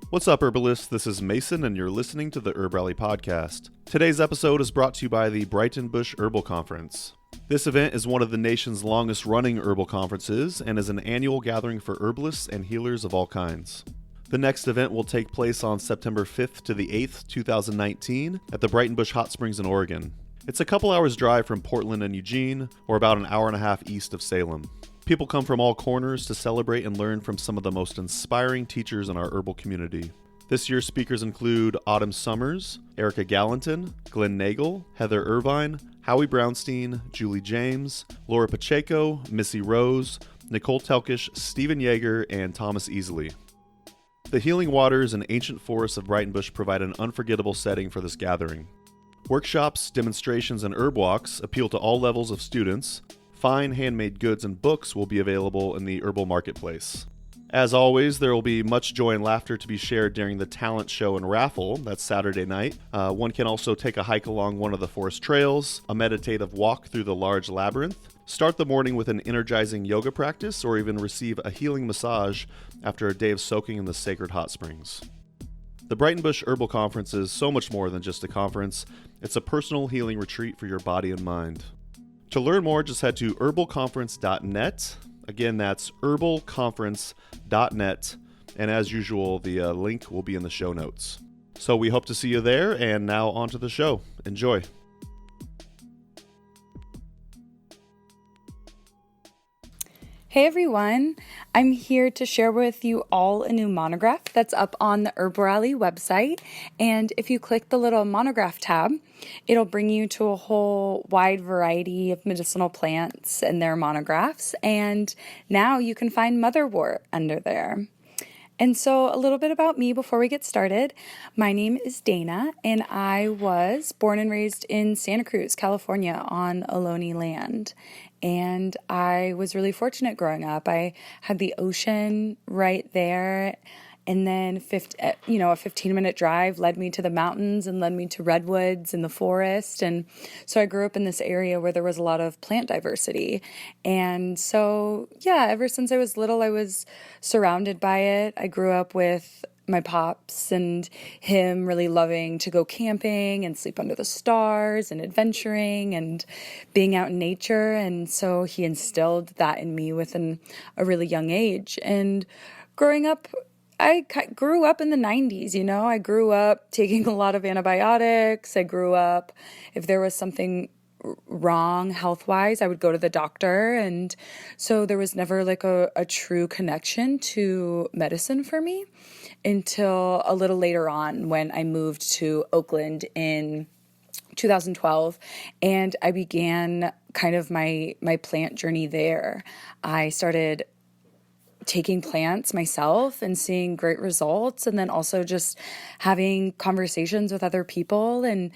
What's up, herbalists? This is Mason, and you're listening to the Herb Rally Podcast. Today's episode is brought to you by the Breitenbush Herbal Conference. This event is one of the nation's longest-running herbal conferences and is an annual gathering for herbalists and healers of all kinds. The next event will take place on September 5th to the 8th, 2019, at the Breitenbush Hot Springs in Oregon. It's a couple hours drive from Portland and Eugene, or about an hour and a half east of Salem. People come from all corners to celebrate and learn from some of the most inspiring teachers in our herbal community. This year's speakers include Autumn Summers, Erica Galanton, Glenn Nagel, Heather Irvine, Howie Brownstein, Julie James, Laura Pacheco, Missy Rose, Nicole Telkish, Stephen Yeager, and Thomas Easley. The healing waters and ancient forests of Breitenbush provide an unforgettable setting for this gathering. Workshops, demonstrations, and herb walks appeal to all levels of students. Fine handmade goods and books will be available in the herbal marketplace. As always, there will be much joy and laughter to be shared during the talent show and raffle. That's Saturday night. One can also take a hike along one of the forest trails, a meditative walk through the large labyrinth, start the morning with an energizing yoga practice, or even receive a healing massage after a day of soaking in the sacred hot springs. The Breitenbush Herbal Conference is so much more than just a conference. It's a personal healing retreat for your body and mind. To learn more, just head to herbalconference.net. Again, that's herbalconference.net. And as usual, the link will be in the show notes. So we hope to see you there, and now on to the show. Enjoy. Hey everyone, I'm here to share with you all a new monograph that's up on the Herb Rally website. And if you click the little monograph tab, it'll bring you to a whole wide variety of medicinal plants and their monographs. And now you can find Motherwort under there. And so a little bit about me before we get started. My name is Dana, and I was born and raised in Santa Cruz, California on Ohlone land. And I was really fortunate growing up. I had the ocean right there, and then a 15-minute drive led me to the mountains and led me to redwoods and the forest. And so I grew up in this area where there was a lot of plant diversity. And so, ever since I was little, I was surrounded by it. I grew up with my pops and him really loving to go camping and sleep under the stars and adventuring and being out in nature. And so he instilled that in me within a really young age. And growing up, I grew up in the 90s, I grew up taking a lot of antibiotics. I grew up, if there was something wrong health-wise, I would go to the doctor. And so there was never like a true connection to medicine for me until a little later on when I moved to Oakland in 2012, and I began kind of my plant journey there. I started taking plants myself and seeing great results, and then also just having conversations with other people, and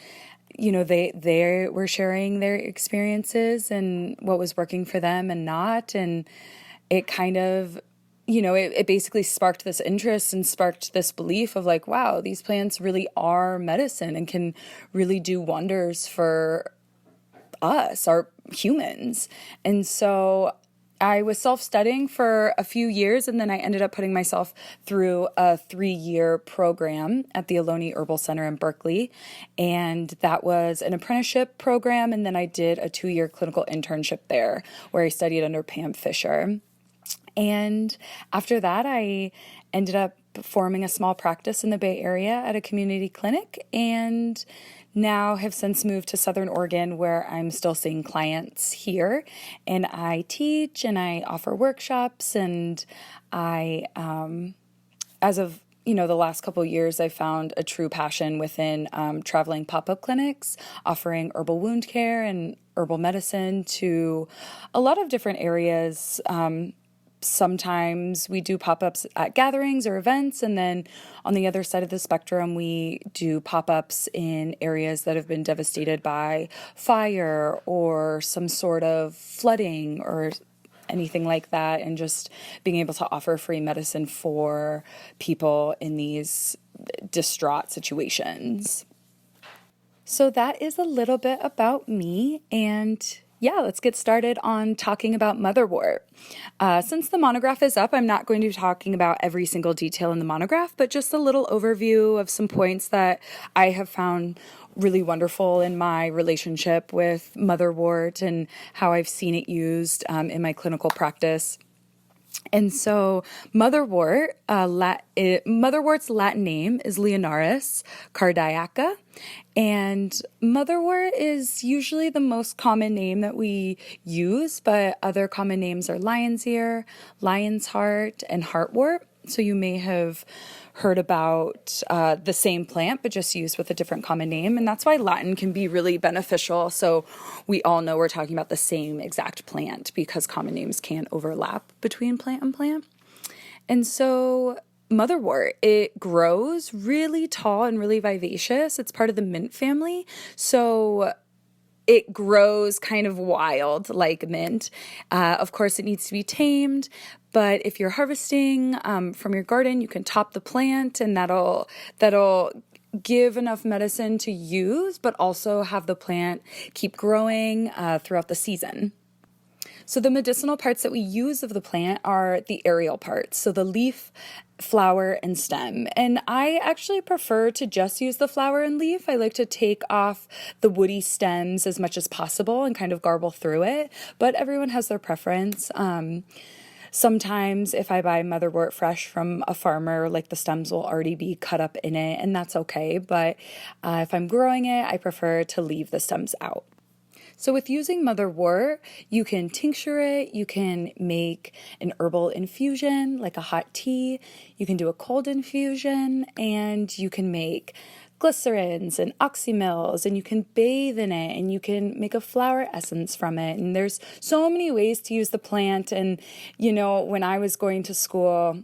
they were sharing their experiences and what was working for them and not, and it kind of it basically sparked this interest and sparked this belief of like, wow, these plants really are medicine and can really do wonders for us, our humans. And so I was self-studying for a few years, and then I ended up putting myself through a 3-year program at the Ohlone Herbal Center in Berkeley. And that was an apprenticeship program. And then I did a 2-year clinical internship there where I studied under Pam Fisher. And after that, I ended up forming a small practice in the Bay Area at a community clinic, and now have since moved to Southern Oregon, where I'm still seeing clients here, and I teach and I offer workshops, and I, as of the last couple of years, I found a true passion within traveling pop-up clinics, offering herbal wound care and herbal medicine to a lot of different areas. Sometimes we do pop-ups at gatherings or events, and then on the other side of the spectrum, we do pop-ups in areas that have been devastated by fire or some sort of flooding or anything like that, and just being able to offer free medicine for people in these distraught situations. So that is a little bit about me, and Let's get started on talking about Motherwort. Since the monograph is up, I'm not going to be talking about every single detail in the monograph, but just a little overview of some points that I have found really wonderful in my relationship with Motherwort and how I've seen it used in my clinical practice. And so Motherwort's Latin name is Leonurus cardiaca, and Motherwort is usually the most common name that we use, but other common names are lion's ear, lion's heart, and heartwort. So you may have heard about the same plant, but just used with a different common name. And that's why Latin can be really beneficial. So we all know we're talking about the same exact plant because common names can overlap between plant and plant. And so Motherwort, it grows really tall and really vivacious. It's part of the mint family. So it grows kind of wild like mint. Of course, it needs to be tamed, but if you're harvesting from your garden, you can top the plant, and that'll give enough medicine to use, but also have the plant keep growing throughout the season. So the medicinal parts that we use of the plant are the aerial parts, so the leaf, flower, and stem. And I actually prefer to just use the flower and leaf. I like to take off the woody stems as much as possible and kind of garble through it, but everyone has their preference. Sometimes if I buy Motherwort fresh from a farmer, like the stems will already be cut up in it, and that's okay. But if I'm growing it, I prefer to leave the stems out. So with using Motherwort, you can tincture it, you can make an herbal infusion, like a hot tea, you can do a cold infusion, and you can make glycerins and oxymils, and you can bathe in it, and you can make a flower essence from it. And there's so many ways to use the plant. And, when I was going to school,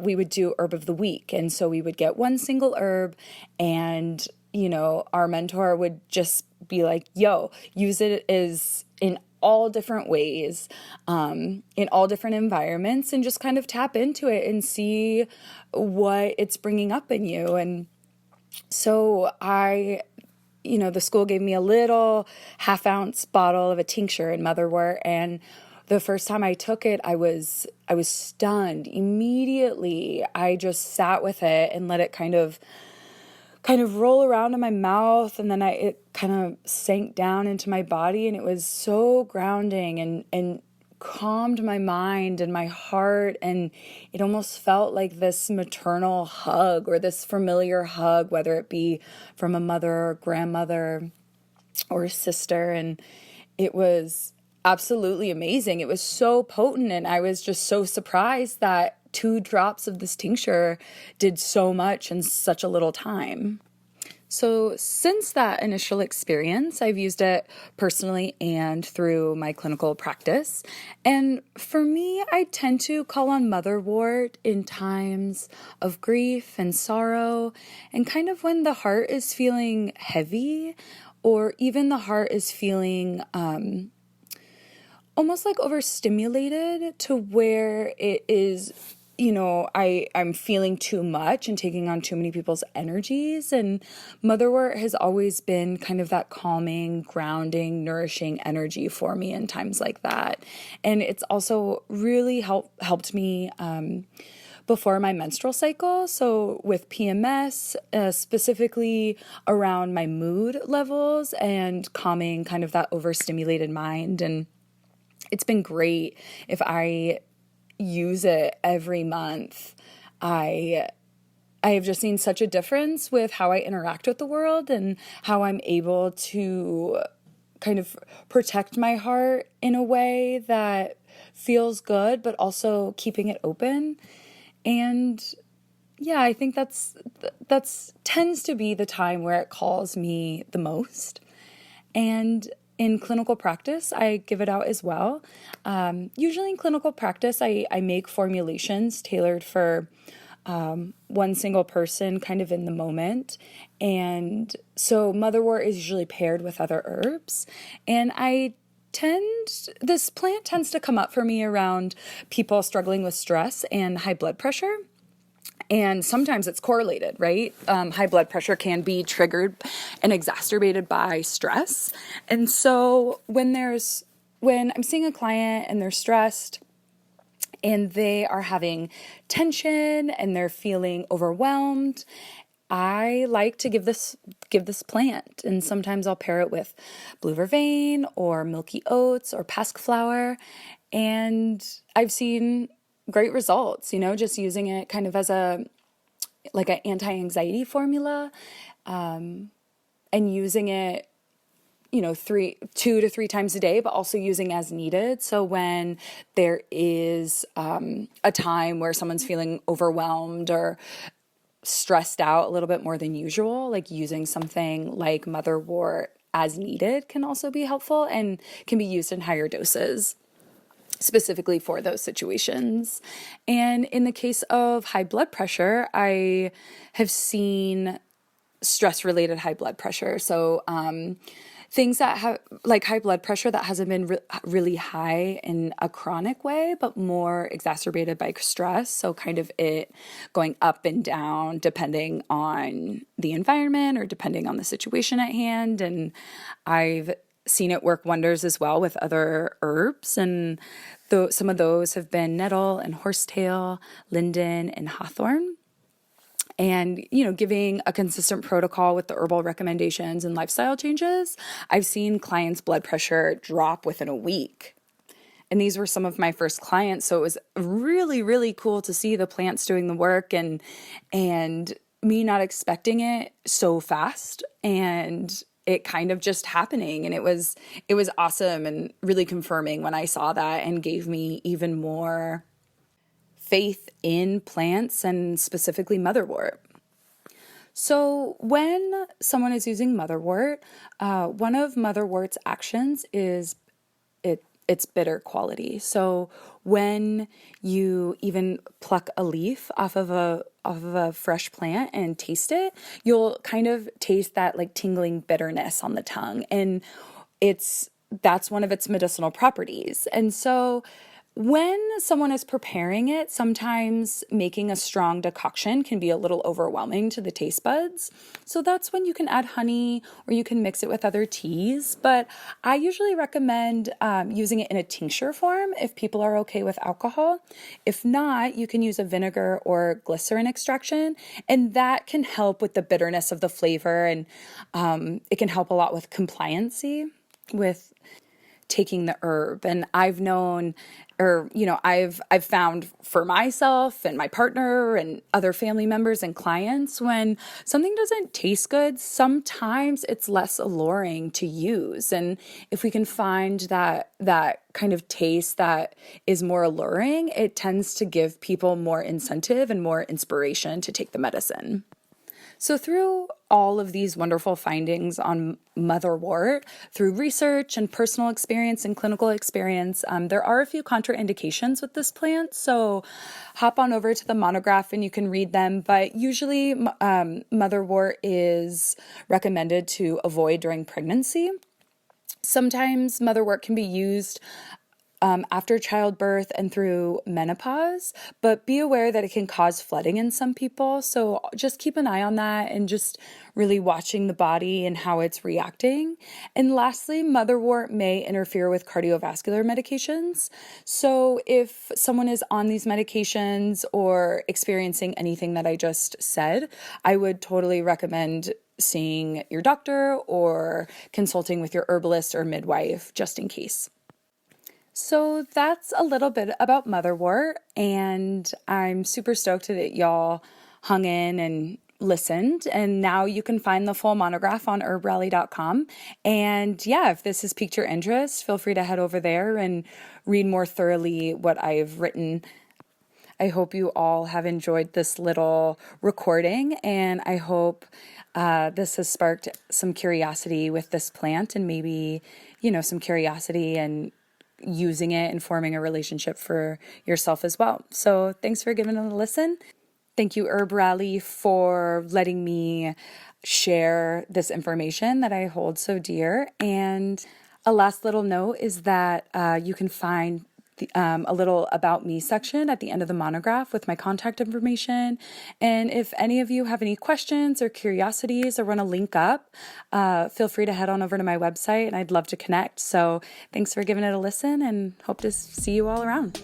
we would do herb of the week. And so we would get one single herb, and, our mentor would just be like, use it as in all different ways, in all different environments, and just kind of tap into it and see what it's bringing up in you. And so the school gave me a little 1/2 ounce bottle of a tincture in Motherwort, and the first time I took it, I was stunned immediately. I just sat with it and let it kind of roll around in my mouth, and then it kind of sank down into my body, and it was so grounding and calmed my mind and my heart, and it almost felt like this maternal hug or this familiar hug, whether it be from a mother or grandmother or a sister, and it was absolutely amazing. It was so potent, and I was just so surprised that 2 drops of this tincture did so much in such a little time. So since that initial experience, I've used it personally and through my clinical practice. And for me, I tend to call on Motherwort in times of grief and sorrow, and kind of when the heart is feeling heavy, or even the heart is feeling almost like overstimulated to where it is, I'm feeling too much and taking on too many people's energies. And Motherwort has always been kind of that calming, grounding, nourishing energy for me in times like that. And it's also really helped me before my menstrual cycle. So with PMS, specifically around my mood levels and calming kind of that overstimulated mind. And it's been great if I use it every month. I have just seen such a difference with how I interact with the world and how I'm able to kind of protect my heart in a way that feels good, but also keeping it open. And I think that's tends to be the time where it calls me the most. And in clinical practice, I give it out as well. Usually in clinical practice, I make formulations tailored for one single person kind of in the moment. And so Motherwort is usually paired with other herbs. And this plant tends to come up for me around people struggling with stress and high blood pressure. And sometimes it's correlated, right? High blood pressure can be triggered and exacerbated by stress. And so when there's when I'm seeing a client and they're stressed and they are having tension and they're feeling overwhelmed, I like to give this plant, and sometimes I'll pair it with blue vervain or milky oats or pasque flower, and I've seen great results, just using it kind of as an anti-anxiety formula, and using it 2 to 3 times a day, but also using as needed. So when there is a time where someone's feeling overwhelmed or stressed out a little bit more than usual, like using something like Motherwort as needed can also be helpful and can be used in higher doses specifically for those situations. And in the case of high blood pressure, I have seen stress-related high blood pressure. So things that have like high blood pressure that hasn't been really high in a chronic way, but more exacerbated by stress. So kind of it going up and down depending on the environment or depending on the situation at hand. And I've seen it work wonders as well with other herbs. And some of those have been nettle and horsetail, linden and hawthorn. And, giving a consistent protocol with the herbal recommendations and lifestyle changes, I've seen clients' blood pressure drop within a week. And these were some of my first clients. So it was really, really cool to see the plants doing the work and me not expecting it so fast and it kind of just happening. And it was awesome and really confirming when I saw that and gave me even more faith in plants and specifically Motherwort. So when someone is using Motherwort, one of Motherwort's actions is its bitter quality. So when you even pluck a leaf off of a fresh plant and taste it, you'll kind of taste that like tingling bitterness on the tongue, and that's one of its medicinal properties. And so when someone is preparing it, sometimes making a strong decoction can be a little overwhelming to the taste buds. So that's when you can add honey or you can mix it with other teas. But I usually recommend using it in a tincture form if people are okay with alcohol. If not, you can use a vinegar or glycerin extraction, and that can help with the bitterness of the flavor, and it can help a lot with compliancy with taking the herb. And I've known, I've found for myself and my partner and other family members and clients, when something doesn't taste good, sometimes it's less alluring to use. And if we can find that kind of taste that is more alluring, it tends to give people more incentive and more inspiration to take the medicine. So through all of these wonderful findings on Motherwort, through research and personal experience and clinical experience, there are a few contraindications with this plant. So hop on over to the Monograph and you can read them. But usually Motherwort is recommended to avoid during pregnancy. Sometimes Motherwort can be used after childbirth and through menopause, but be aware that it can cause flooding in some people. So just keep an eye on that and just really watching the body and how it's reacting. And lastly, Motherwort may interfere with cardiovascular medications. So if someone is on these medications or experiencing anything that I just said, I would totally recommend seeing your doctor or consulting with your herbalist or midwife just in case. So that's a little bit about Motherwort, and I'm super stoked that y'all hung in and listened. And now you can find the full monograph on herbrally.com. And yeah, if this has piqued your interest, feel free to head over there and read more thoroughly what I've written. I hope you all have enjoyed this little recording, and I hope this has sparked some curiosity with this plant, and maybe, some curiosity and using it and forming a relationship for yourself as well. So thanks for giving it a listen. Thank you, Herb Rally, for letting me share this information that I hold so dear. And a last little note is that you can find a little about me section at the end of the monograph with my contact information. And if any of you have any questions or curiosities or want to link up, feel free to head on over to my website and I'd love to connect. So thanks for giving it a listen and hope to see you all around.